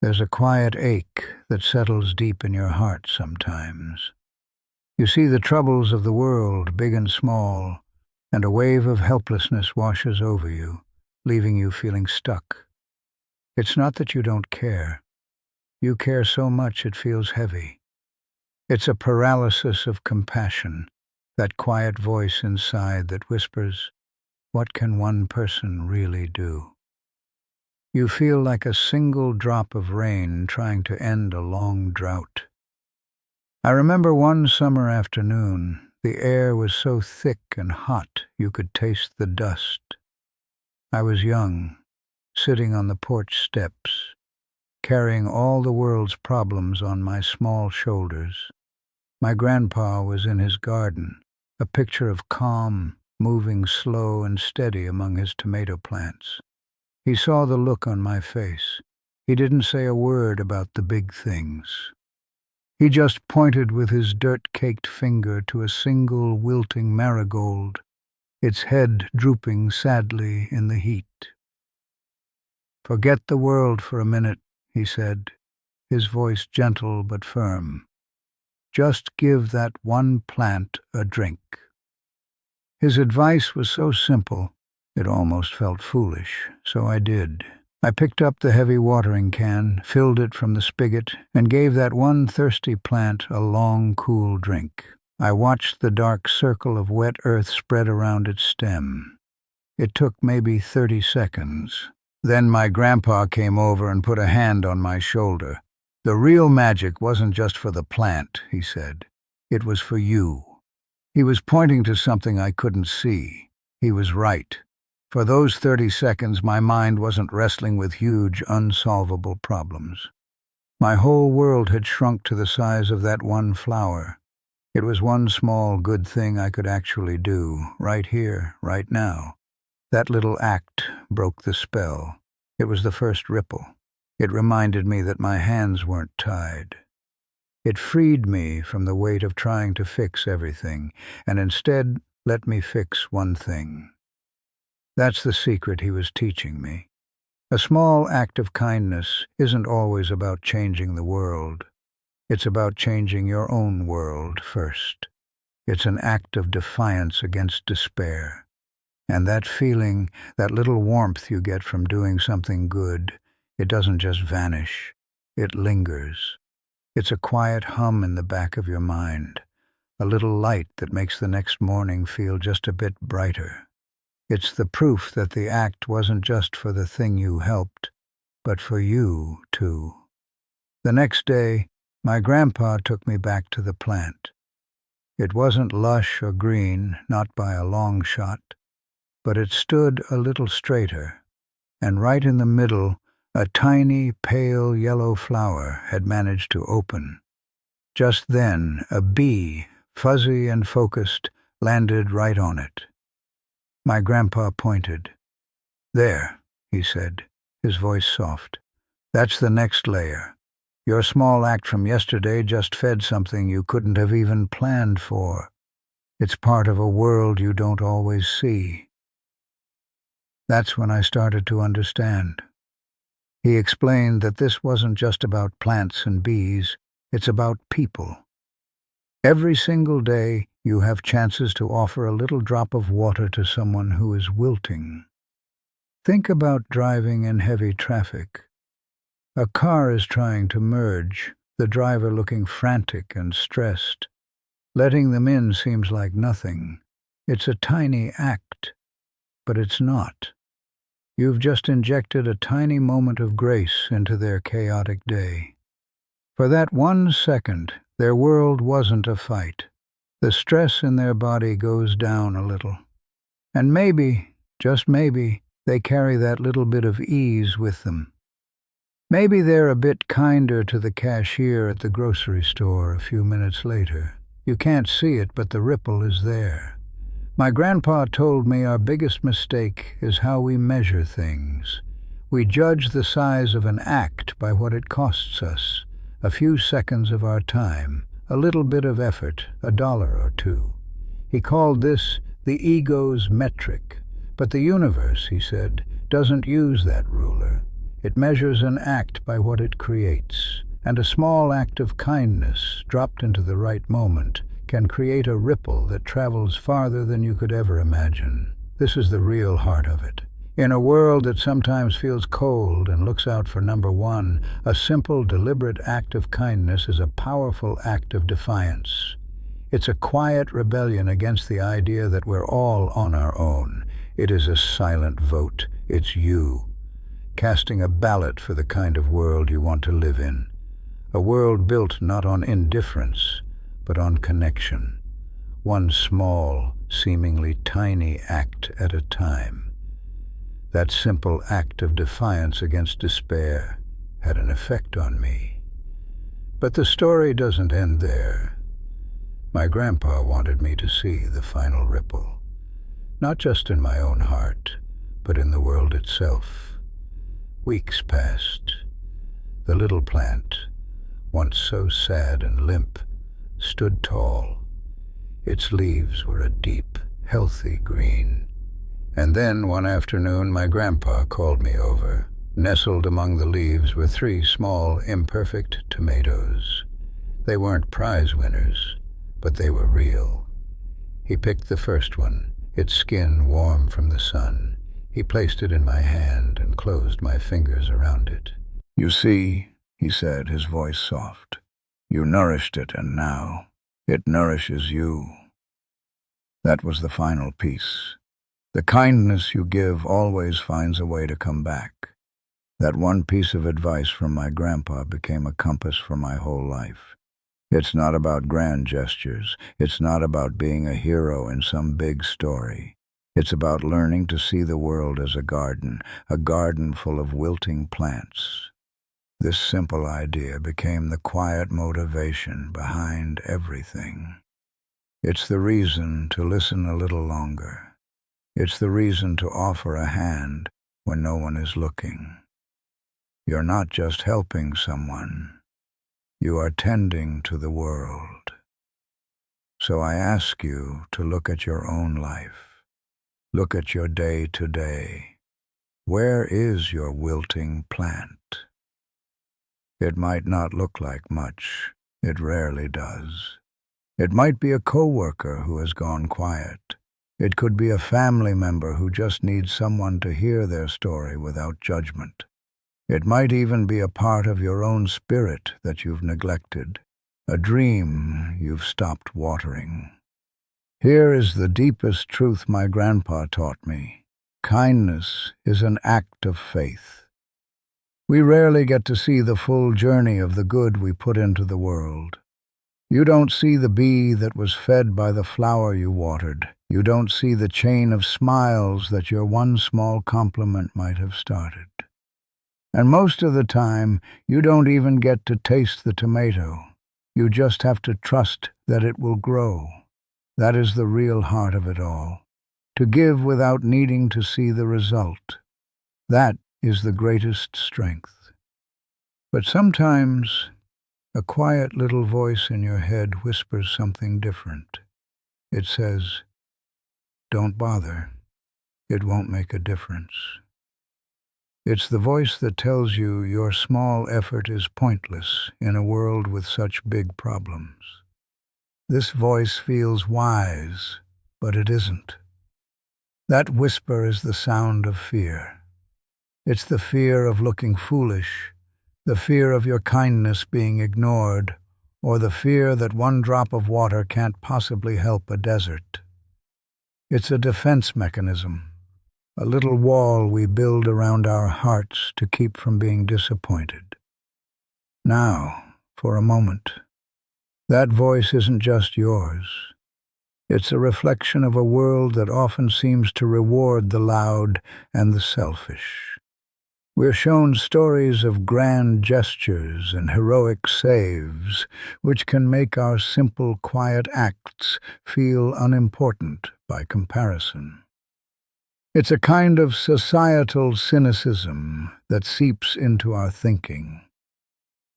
There's a quiet ache that settles deep in your heart sometimes. You see the troubles of the world, big and small, and a wave of helplessness washes over you, leaving you feeling stuck. It's not that you don't care. You care so much it feels heavy. It's a paralysis of compassion, that quiet voice inside that whispers, "What can one person really do?" You feel like a single drop of rain trying to end a long drought. I remember one summer afternoon, the air was so thick and hot you could taste the dust. I was young, sitting on the porch steps, carrying all the world's problems on my small shoulders. My grandpa was in his garden, a picture of calm, moving slow and steady among his tomato plants. He saw the look on my face. He didn't say a word about the big things. He just pointed with his dirt-caked finger to a single wilting marigold, its head drooping sadly in the heat. "Forget the world for a minute," he said, his voice gentle but firm. "Just give that one plant a drink." His advice was so simple, it almost felt foolish, so I did. I picked up the heavy watering can, filled it from the spigot, and gave that one thirsty plant a long, cool drink. I watched the dark circle of wet earth spread around its stem. It took maybe 30 seconds. Then my grandpa came over and put a hand on my shoulder. "The real magic wasn't just for the plant," he said. "It was for you." He was pointing to something I couldn't see. He was right. For those 30 seconds, my mind wasn't wrestling with huge, unsolvable problems. My whole world had shrunk to the size of that one flower. It was one small, good thing I could actually do, right here, right now. That little act broke the spell. It was the first ripple. It reminded me that my hands weren't tied. It freed me from the weight of trying to fix everything, and instead let me fix one thing. That's the secret he was teaching me. A small act of kindness isn't always about changing the world. It's about changing your own world first. It's an act of defiance against despair. And that feeling, that little warmth you get from doing something good, it doesn't just vanish. It lingers. It's a quiet hum in the back of your mind, a little light that makes the next morning feel just a bit brighter. It's the proof that the act wasn't just for the thing you helped, but for you, too. The next day, my grandpa took me back to the plant. It wasn't lush or green, not by a long shot, but it stood a little straighter, and right in the middle, a tiny, pale yellow flower had managed to open. Just then, a bee, fuzzy and focused, landed right on it. My grandpa pointed. "There," he said, his voice soft. "That's the next layer. Your small act from yesterday just fed something you couldn't have even planned for. It's part of a world you don't always see." That's when I started to understand. He explained that this wasn't just about plants and bees, it's about people. Every single day, you have chances to offer a little drop of water to someone who is wilting. Think about driving in heavy traffic. A car is trying to merge, the driver looking frantic and stressed. Letting them in seems like nothing. It's a tiny act, but it's not. You've just injected a tiny moment of grace into their chaotic day. For that 1 second, their world wasn't a fight. The stress in their body goes down a little. And maybe, just maybe, they carry that little bit of ease with them. Maybe they're a bit kinder to the cashier at the grocery store a few minutes later. You can't see it, but the ripple is there. My grandpa told me our biggest mistake is how we measure things. We judge the size of an act by what it costs us. A few seconds of our time, a little bit of effort, $1 or $2. He called this the ego's metric. But the universe, he said, doesn't use that ruler. It measures an act by what it creates, and a small act of kindness, dropped into the right moment, can create a ripple that travels farther than you could ever imagine. This is the real heart of it. In a world that sometimes feels cold and looks out for number one, a simple, deliberate act of kindness is a powerful act of defiance. It's a quiet rebellion against the idea that we're all on our own. It is a silent vote. It's you, casting a ballot for the kind of world you want to live in. A world built not on indifference, but on connection. One small, seemingly tiny act at a time. That simple act of defiance against despair had an effect on me. But the story doesn't end there. My grandpa wanted me to see the final ripple, not just in my own heart, but in the world itself. Weeks passed. The little plant, once so sad and limp, stood tall. Its leaves were a deep, healthy green. And then, one afternoon, my grandpa called me over. Nestled among the leaves were 3 small, imperfect tomatoes. They weren't prize winners, but they were real. He picked the first one, its skin warm from the sun. He placed it in my hand and closed my fingers around it. "You see," he said, his voice soft, "you nourished it, and now it nourishes you." That was the final piece. The kindness you give always finds a way to come back. That one piece of advice from my grandpa became a compass for my whole life. It's not about grand gestures. It's not about being a hero in some big story. It's about learning to see the world as a garden full of wilting plants. This simple idea became the quiet motivation behind everything. It's the reason to listen a little longer. It's the reason to offer a hand when no one is looking. You're not just helping someone. You are tending to the world. So I ask you to look at your own life. Look at your day to day. Where is your wilting plant? It might not look like much. It rarely does. It might be a coworker who has gone quiet. It could be a family member who just needs someone to hear their story without judgment. It might even be a part of your own spirit that you've neglected, a dream you've stopped watering. Here is the deepest truth my grandpa taught me. Kindness is an act of faith. We rarely get to see the full journey of the good we put into the world. You don't see the bee that was fed by the flower you watered. You don't see the chain of smiles that your one small compliment might have started. And most of the time, you don't even get to taste the tomato. You just have to trust that it will grow. That is the real heart of it all. To give without needing to see the result. That is the greatest strength. But sometimes, a quiet little voice in your head whispers something different. It says, "Don't bother. It won't make a difference." It's the voice that tells you your small effort is pointless in a world with such big problems. This voice feels wise, but it isn't. That whisper is the sound of fear. It's the fear of looking foolish, the fear of your kindness being ignored, or the fear that one drop of water can't possibly help a desert. It's a defense mechanism. A little wall we build around our hearts to keep from being disappointed. Now, for a moment, that voice isn't just yours. It's a reflection of a world that often seems to reward the loud and the selfish. We're shown stories of grand gestures and heroic saves, which can make our simple, quiet acts feel unimportant by comparison. It's a kind of societal cynicism that seeps into our thinking.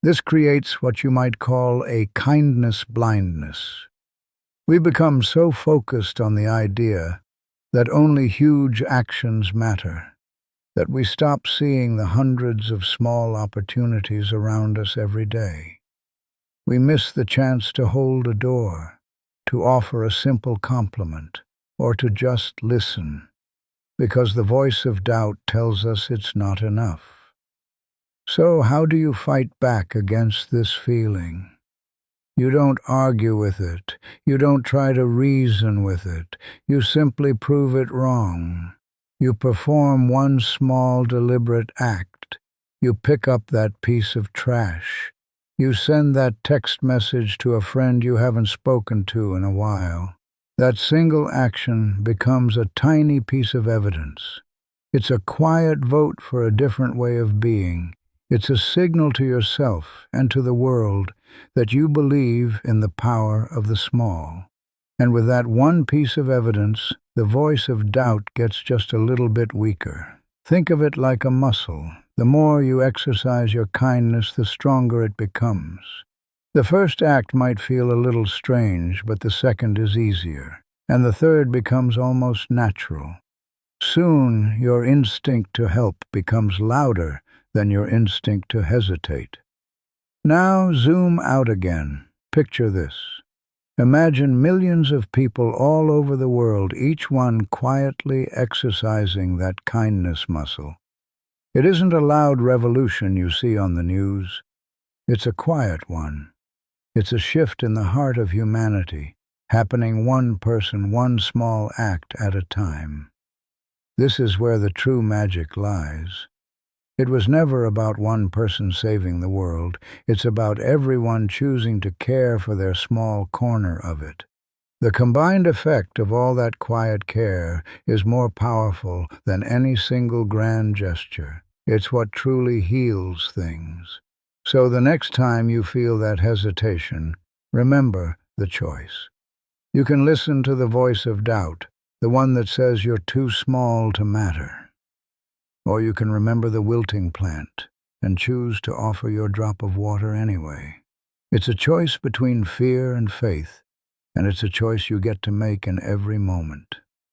This creates what you might call a kindness blindness. We become so focused on the idea that only huge actions matter, that we stop seeing the hundreds of small opportunities around us every day. We miss the chance to hold a door, to offer a simple compliment, or to just listen, because the voice of doubt tells us it's not enough. So how do you fight back against this feeling? You don't argue with it. You don't try to reason with it. You simply prove it wrong. You perform one small, deliberate act. You pick up that piece of trash. You send that text message to a friend you haven't spoken to in a while. That single action becomes a tiny piece of evidence. It's a quiet vote for a different way of being. It's a signal to yourself and to the world that you believe in the power of the small. And with that one piece of evidence, the voice of doubt gets just a little bit weaker. Think of it like a muscle. The more you exercise your kindness, the stronger it becomes. The first act might feel a little strange, but the second is easier, and the third becomes almost natural. Soon, your instinct to help becomes louder than your instinct to hesitate. Now zoom out again. Picture this. Imagine millions of people all over the world, each one quietly exercising that kindness muscle. It isn't a loud revolution you see on the news. It's a quiet one. It's a shift in the heart of humanity, happening one person, one small act at a time. This is where the true magic lies. It was never about one person saving the world. It's about everyone choosing to care for their small corner of it. The combined effect of all that quiet care is more powerful than any single grand gesture. It's what truly heals things. So the next time you feel that hesitation, remember the choice. You can listen to the voice of doubt, the one that says you're too small to matter. Or you can remember the wilting plant and choose to offer your drop of water anyway. It's a choice between fear and faith, and it's a choice you get to make in every moment.